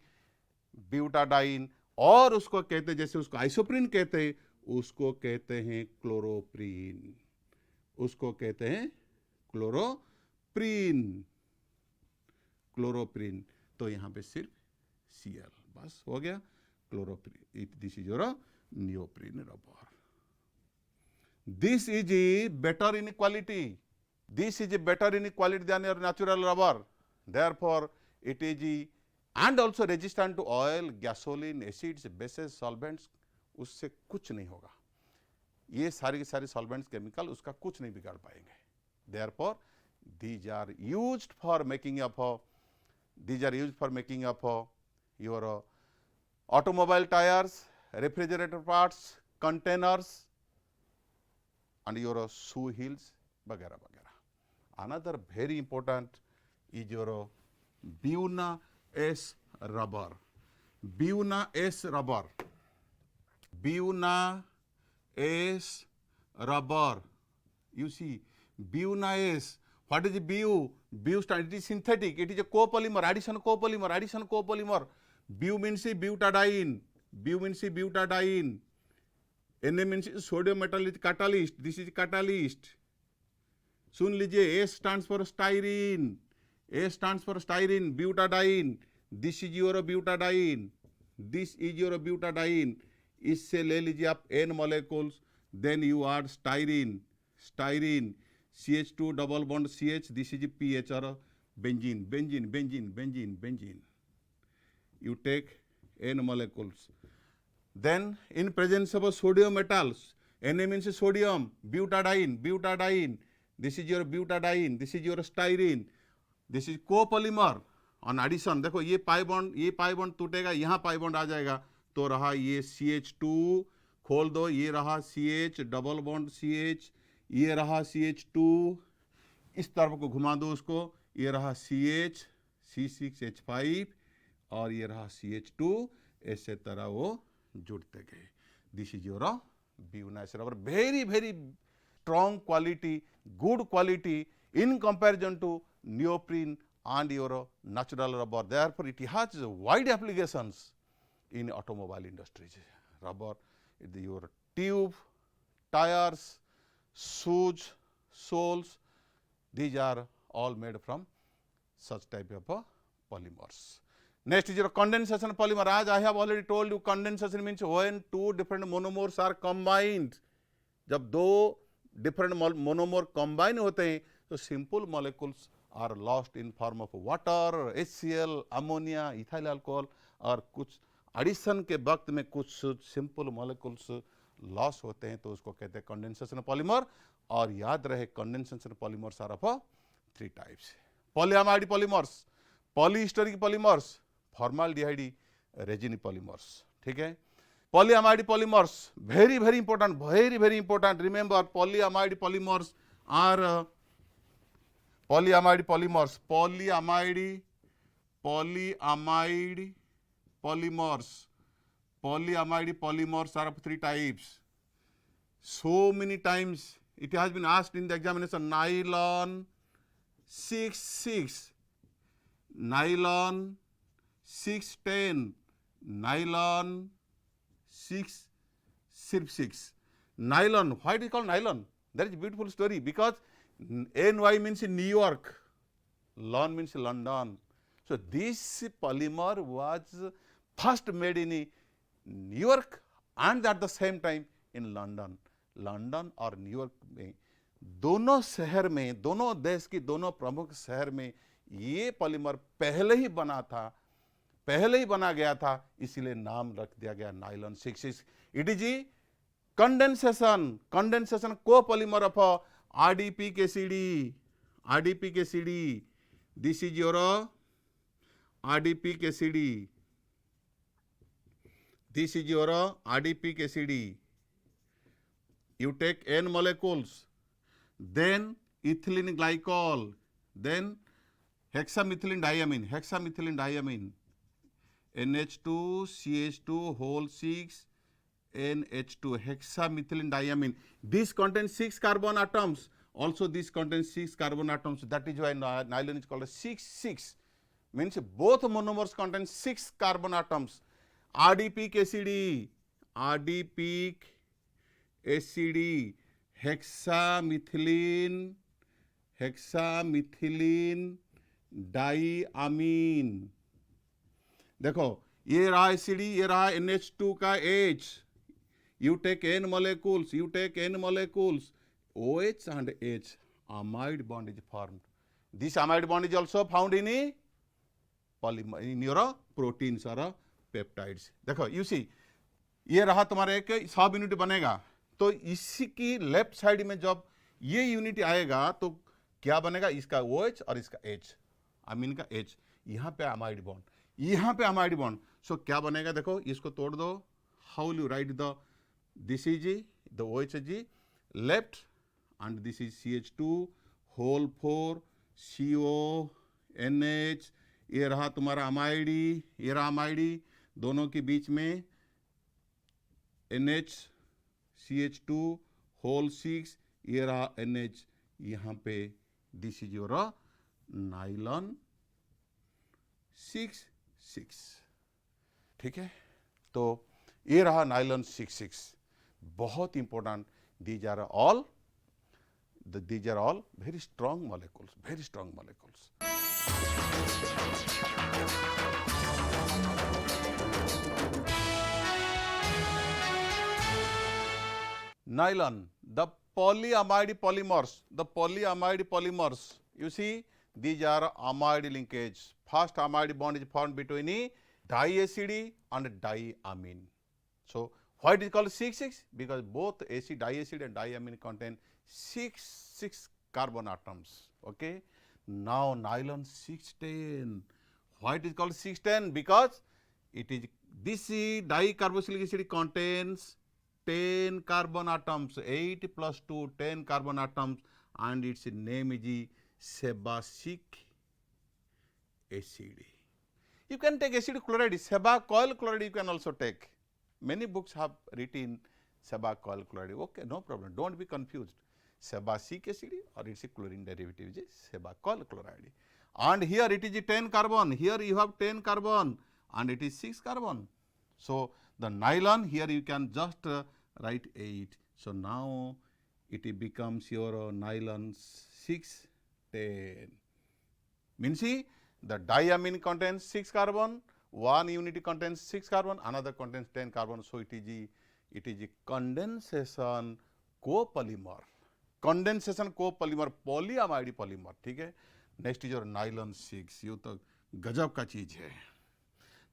ब्यूटाडाइन, और उसको कहते हैं, जैसे उसको आइसोप्रीन कहते हैं, उसको कहते हैं क्लोरोप्रीन। उसको कहते हैं क्लोरोप्रीन। क्लोरोप्रीन, तो यहां पे सिर्फ Cl, बस हो गया chloroprene. This is your neoprene rubber. This is better in quality. This is better in quality than your natural rubber. Therefore, it is and also resistant to oil, gasoline, acids, bases, solvents. उससे कुछ नहीं होगा। ये सारी की सारी solvents, chemical उसका कुछ नहीं बिगाड़ पाएंगे। Therefore, these are used for making up your automobile tires, refrigerator parts, containers, and your shoe heels वगैरह वगैरह। Another very important is your Buna S rubber. Buna S rubber. Buna S rubber. You see, Buna S. What is BU? BU stands, it is synthetic. It is a copolymer, addition copolymer. BU means butadiene. BU means butadiene. Na means sodium metal is catalyst. This is catalyst. सुन लीजिए, S stands for styrene. A stands for styrene, butadiene. This is your butadiene. This is your butadiene. इससे ले लीजिए आप N molecules. Then you add styrene. Styrene. CH2 double bond CH. This is PH or benzene. Benzene. You take N molecules. Then in presence of sodium metals, Na means sodium, butadiene. This is your butadiene, this is your styrene, this is copolymer. On addition, देखो ये pi bond टूटेगा, यहाँ pi bond आ जाएगा, तो रहा ये CH2, खोल दो, ये रहा CH डबल बॉन्ड CH, ये रहा CH2, इस तरफ को घुमा दो उसको, ये रहा CH C6H5, और ये रहा CH2, ऐसे तरह वो जुड़ते गए। This is your Buna S rubber. Very strong quality, good quality in comparison to neoprene and your natural rubber. Therefore, it has wide applications in automobile industries. Rubber, your tube, tires, shoes, soles, these are all made from such type of polymers. Next is your condensation polymer. As I have already told you, condensation means when two different monomers are combined. जब दो different monomer combine होते हैं, तो simple molecules are lost in form of water, HCl, ammonia, ethyl alcohol, और कुछ addition के वक्त में कुछ simple molecules loss होते हैं, तो उसको कहते हैं condensation polymer. और याद रहे, condensation polymers are of 3 types. Polyamide polymers, polysteric polymers, formaldehyde resin polymers. ठीक है, polyamide polymers very important. Remember, polyamide polymers are polyamide polymers are of 3 types. So many times it has been asked in the examination: nylon 6,6, nylon 6,10, nylon 6,6. Nylon, why do you call nylon? That is a beautiful story, because NY means New York, lon means London. So this polymer was first made in New York and at the same time in London. London और New York में दोनों शहर में, दोनों देश की दोनों प्रमुख शहर में ये पॉलीमर पहले ही बना था, पहले ही बना गया था, इसलिए नाम रख दिया गया nylon 66। It is condensation copolymer of RDP KCD. This is your RDP KCD, this is your ADP KCD. You take N molecules, then ethylene glycol, then hexamethylene diamine, NH2 CH2 whole 6 NH2 hexamethylene diamine. This contains 6 carbon atoms. Also this contains 6 carbon atoms. That is why nylon is called a 6,6. Means both monomers contain 6 carbon atoms. RDP KCD, hexamethylene diamine. देखो ये रहा ACD, ये रहा NH2 का H. You take N molecules, OH and H, amide bond is formed. This amide bond is also found in polymer, in your proteins or peptides. देखो you see, ये रहा तुम्हारा एक सब यूनिट बनेगा, तो इसी की लेफ्ट साइड में जब ये यूनिट आएगा तो क्या बनेगा, इसका OH और इसका H, अमीन का H, यहाँ पे अमाइड बॉन्ड, यहाँ पे अमाइड बॉन्ड. सो क्या बनेगा, देखो इसको तोड़ दो. How you write the, this is the OH left and this is CH2 whole 4 CO NH. ये रहा तुम्हारा अमाइडी, ये रहा अमाइडी, दोनों के बीच में NH CH2 होल 6, ये रहा NH, यहाँ पे दिस इज योर नाइलॉन 6,6. ठीक है, तो ये रहा नाइलॉन 6,6. बहुत important. These are all very strong molecules. Nylon, the polyamide polymers, you see these are amide linkage. First amide bond is formed between diacid and diamine. So why it is called 6,6? Because both diacid and diamine contain 6 carbon atoms. Okay. Now nylon 610. Why it is called 610? Because it is, this dicarboxylic acid contains 10 carbon atoms, 8 plus 2, 10 carbon atoms, and its name is sebacic acid. You can take acid chloride, sebacoyl chloride you can also take. Many books have written sebacoyl chloride. Okay, no problem, don't be confused. Sebacic acid or its chlorine derivative is sebacoyl chloride. And here it is 10 carbon, here you have 10 carbon and it is 6 carbon. So the nylon, here you can just write 8. So now it becomes your nylon 610. Means see, the diamine contains 6 carbon, one unit contains 6 carbon, another contains 10 carbon. So it is a condensation copolymer. polyamide polymer. ठीक है. Next is your nylon 6. ये तो गजब का चीज है.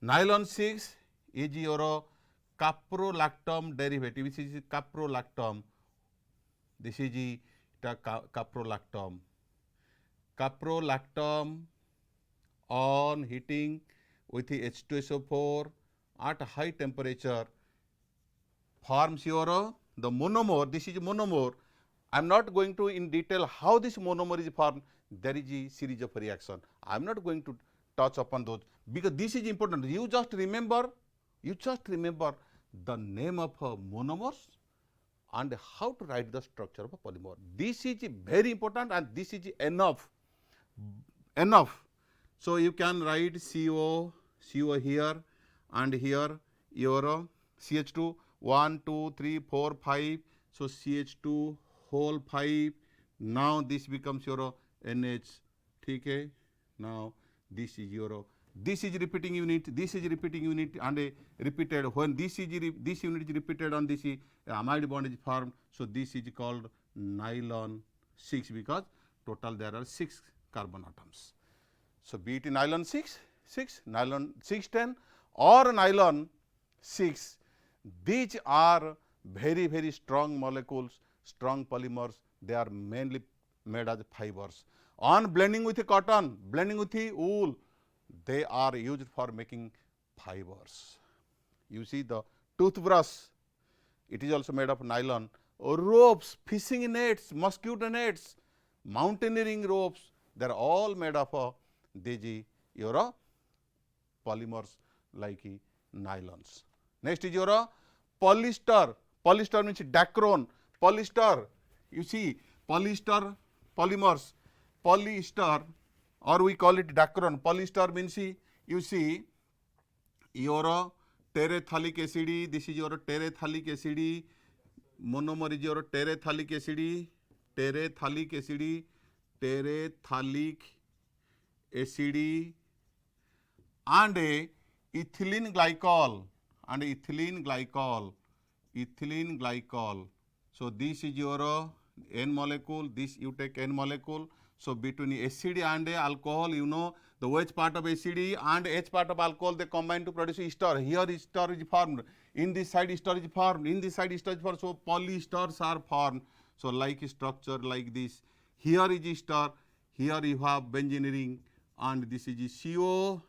Nylon 6 is your caprolactam derivative. This is caprolactam. This is the caprolactam. Caprolactam on heating with the H2SO4 at high temperature forms your the monomer. This is monomer. I am not going to in detail how this monomer is formed. There is a series of reaction. I am not going to touch upon those because this is important. You just remember the name of monomers and how to write the structure of a polymer. This is very important and this is enough. So you can write CO here and here your CH2 1 2 3 4 5. So CH2 whole 5. Now this becomes your NH. ठीक है. Now this is your, this is repeating unit, and repeated. When this unit is repeated on this amide bond is formed, so this is called nylon 6 because total there are 6 carbon atoms. So be it nylon 6, nylon 610 or nylon 6, these are very, very strong molecules, strong polymers. They are mainly made as fibers. On blending with cotton, blending with wool, they are used for making fibers. You see the toothbrush, it is also made of nylon. Ropes, fishing nets, mosquito nets, mountaineering ropes, they are all made of these your polymers like nylons. Next is your polyester. Polyester means dacron. Polyester, you see polyester polymers. Polyester, or we call it dacron. Polyester means you see your terephthalic acid. This is your terephthalic acid. Monomer is your terephthalic acid. Terephthalic acid. Terephthalic acid and ethylene glycol and ethylene glycol. Ethylene glycol. So this is your N molecule. This you take N molecule. So between acid and alcohol, you know the OH part of acid and H part of alcohol, they combine to produce ester. Here ester is formed. In this side ester is formed. In this side ester is formed. So polyesters are formed. So like structure like this. Here is ester. Here you have benzene ring, and this is CO,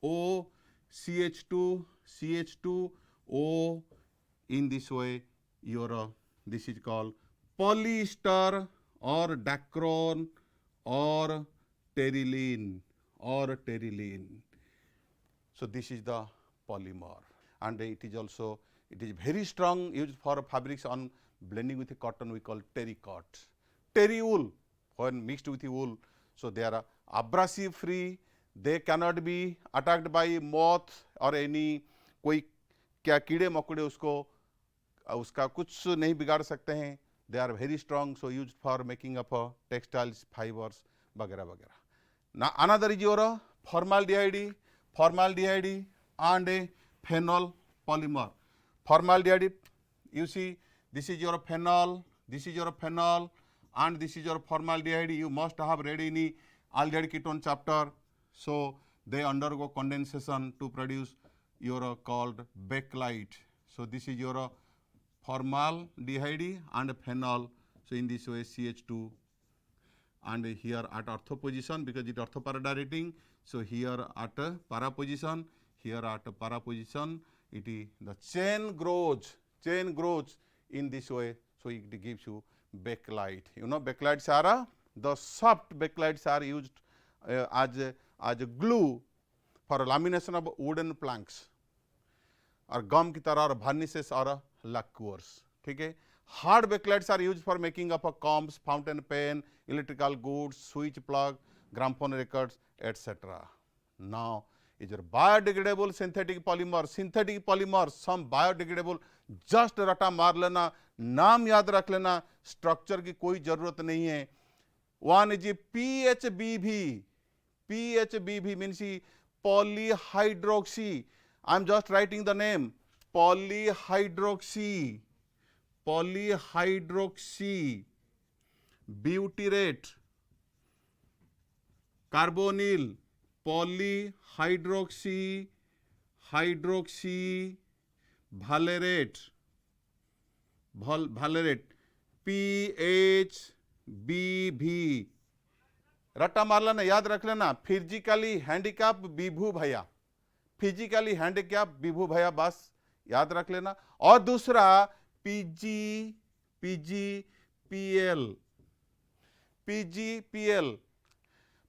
O, CH2, CH2, O. In this way, your this is called polyester or dacron or terylene or terylene. So this is the polymer, and it is also very strong, used for fabrics. On blending with cotton we call terrycot. Terry wool, when mixed with wool, so they are abrasive free. They cannot be attacked by moth or any कोई क्या कीड़े मकोड़े उसका कुछ नहीं बिगाड़ सकते हैं. They are very strong, so used for making up textiles, fibers, वगैरह वगैरह. Now another is your formaldehyde and a phenol polymer. Formaldehyde, you see this is your phenol, this is your phenol, and this is your formaldehyde. You must have read in the aldehyde ketone chapter. So they undergo condensation to produce your called bakelite. So this is your formaldehyde and phenol. So in this way CH2, and here at ortho position, because it ortho para directing. So here at para position, here at para position, it is the chain grows in this way. So it gives you bakelite. You know bakelites are the soft bakelites are used as a glue for lamination of wooden planks, और गम की तरह, और varnishes और lacquers. ठीक है. Hard bakelites are used for making up combs, fountain pen, electrical goods, switch plug, gramophone records, etc. Now is your biodegradable synthetic polymer. Synthetic polymer, some biodegradable, just रटा मार लेना, नाम याद रख लेना, स्ट्रक्चर की कोई जरूरत नहीं है. One is PHBV. PHBV means polyhydroxy. I am just writing the name. Polyhydroxy butyrate carbonyl polyhydroxy valerate PHBV. रट्टा मार लेना, याद रख लेना. फिजिकली हैंडीकैप विभू भैया, फिजिकली हैंडीकैप विभू भैया, बस याद रख लेना. और दूसरा PGPL,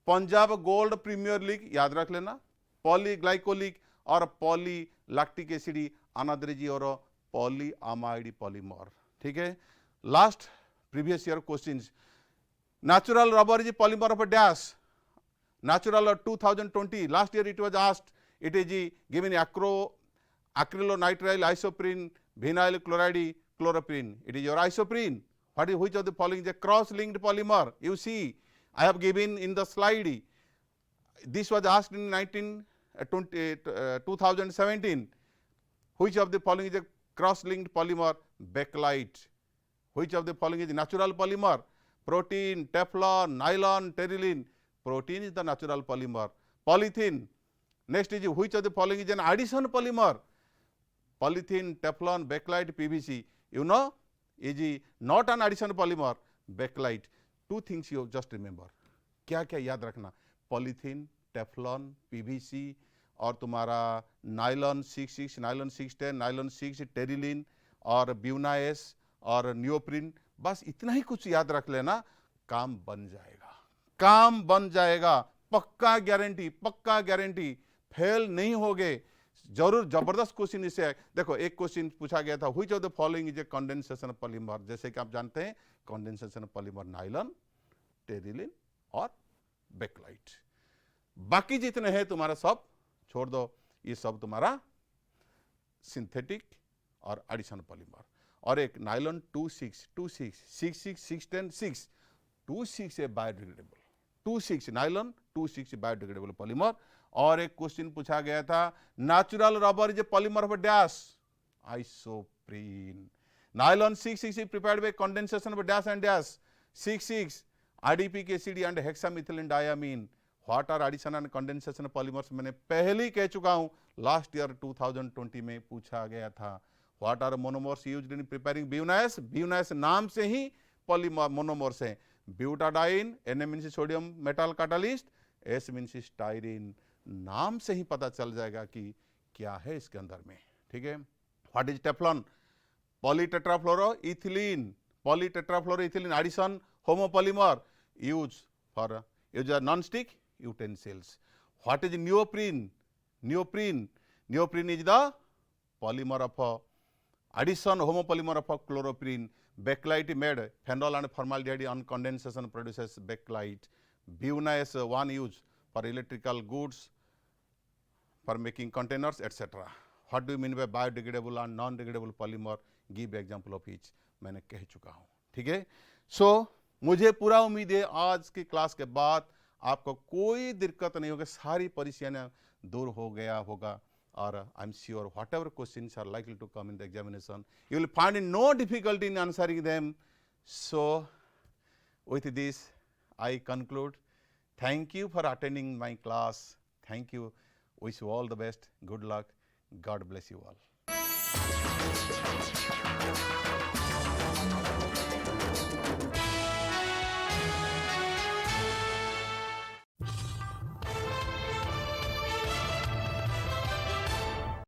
Punjab gold premier league, याद रख लेना. पॉलीग्लाइकोलिक और polylactic acid, another is your polyamide polymer. ठीक है. Last previous year questions. Natural rubber is a polymer of a dash. Natural 2020. Last year it was asked. It is given acrylonitrile, isoprene, vinyl chloride, chloroprene. It is your isoprene. Which of the following is a cross-linked polymer? You see, I have given in the slide. This was asked in 2017. Which of the following is a cross-linked polymer? Bakelite. Which of the following is natural polymer? protein, Teflon, nylon, terylene. Protein is the natural polymer. Polythene. Next is which of the following is an addition polymer? Polythene, Teflon, bakelite, PVC. You know, is not an addition polymer. Bakelite. Two things you just remember. क्या क्या याद रखना? Polythene, Teflon, PVC और तुम्हारा nylon 66, nylon 610, nylon 6, Terylene और ब्यूनाएस और neoprene. बस इतना ही कुछ याद रख लेना, काम बन जाएगा. काम बन जाएगा. पक्का गारंटी, पक्का गारंटी. फेल नहीं होगे. जरूर जबरदस्त क्वेश्चन इससे है. देखो एक क्वेश्चन पूछा गया था, which of the following is a condensation polymer. जैसे कि आप जानते हैं कंडेंसेशन पॉलीमर नायलॉन, टेरिलिन और बेकलाइट. बाकी जितने हैं तुम्हारा सब छोड़ दो, ये सब तुम्हारा सिंथेटिक और एडिशन पॉलीमर. और एक नायलॉन 26, 26, 66, 610, 6, 26 है बायोडिग्रेडेबल. 26 nylon 26 biodegradable polymer. और एक क्वेश्चन पूछा गया था, natural rubber is a polymer of dash, isoprene. Nylon 666 prepared by condensation of dash and dash. 66 आरडीपी acid and hexamethylene diamine. What are addition and condensation polymers. मैंने पहले ही कह चुका हूं, लास्ट ईयर 2020 में पूछा गया था. What are monomers used in preparing Buna S. Buna S नाम से ही पॉलीमर मोनोमर्स हैं. Butadiene, Na means sodium metal catalyst, S means styrene. नाम से ही पता चल जाएगा कि क्या है इसके अंदर में. ठीक है. What is Teflon. Polytetrafluoroethylene. Polytetrafluoroethylene addition homopolymer used for non-stick utensils. What is neoprene? Neoprene is the polymer of addition homopolymer of chloroprene. Bakelite made phenol and formaldehyde on condensation produces bakelite. Buna one used for electrical goods, for making containers, etc. What do you mean by biodegradable and non-degradable polymer? Give example of each. मैंने कह चुका हूँ. ठीक है. सो मुझे पूरा उम्मीद है आज की क्लास के बाद आपको कोई दिक्कत नहीं होगी, सारी परेशानियां दूर हो गया होगा. और I am sure whatever questions are likely to come in the examination, you will find no difficulty in answering them. So with this I conclude. Thank you for attending my class. Thank you. Wish you all the best. Good luck. God bless you all.